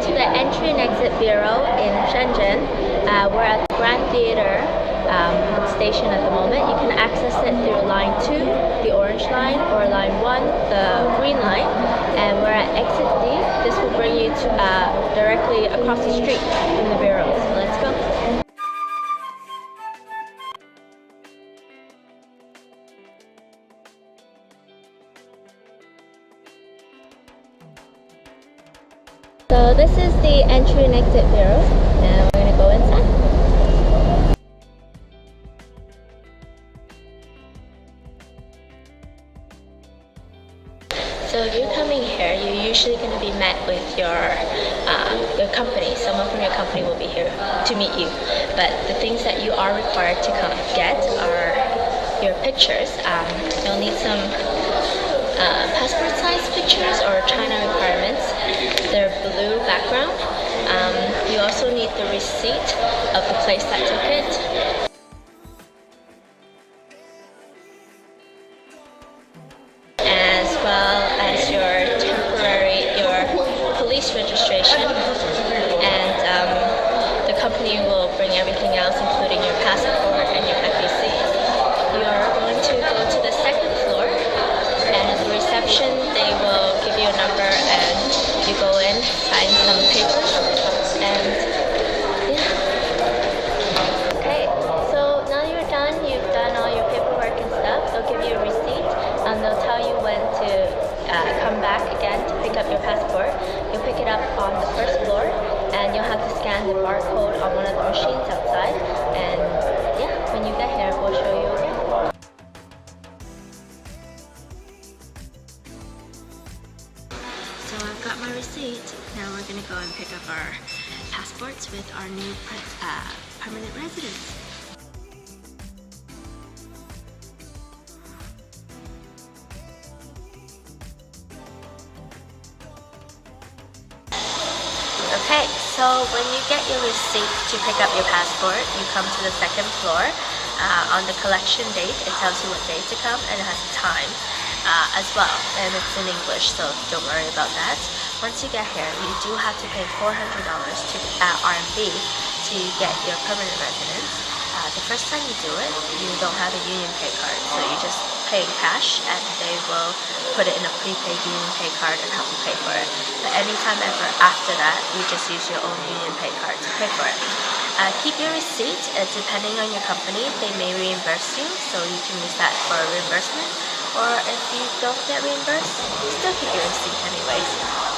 to the Entry and Exit Bureau in Shenzhen. We're at the Grand Theater station at the moment. You can access it through line 2, the orange line, or line 1, the green line. And we're at exit D. This will bring you to, directly across the street from the bureau. So let's go. So this is the entry and exit bureau. Now we're going to go inside. So if you're coming here, you're usually going to be met with your company. Someone from your company will be here to meet you. But the things that you are required to get are your pictures. You'll need some passport size pictures or China requirements. They're blue background. You also need the receipt of the place that took it. As well as your police registration. And the company will bring everything else, including your passport and your FEC. You're going to go to the second floor, and at the reception they will give you a number and you go in, sign some papers, and yeah. Okay, so now you're done, you've done all your paperwork and stuff. They'll give you a receipt and they'll tell you when to come back again to pick up your passport. You'll pick it up on the first floor and you'll have to scan the barcode on one of the machines outside, and yeah, when you get here we'll show you again. So I've got my receipt. Now we're going to go and pick up our passports with our new permanent residents. Okay, so when you get your receipt to pick up your passport, you come to the second floor. On the collection date, it tells you what day to come, and it has a time as well, and it's in English, so don't worry about that. Once you get here, you do have to pay $400 to RMB to get your permanent residence. The first time you do it, you don't have a Union Pay card, so you just pay in cash, and they will put it in a prepaid Union Pay card and help you pay for it. But anytime ever after that, you just use your own Union Pay card to pay for it. Keep your receipt. Depending on your company, they may reimburse you, so you can use that for reimbursement. Or if you don't get reimbursed, you still keep your receipt anyways.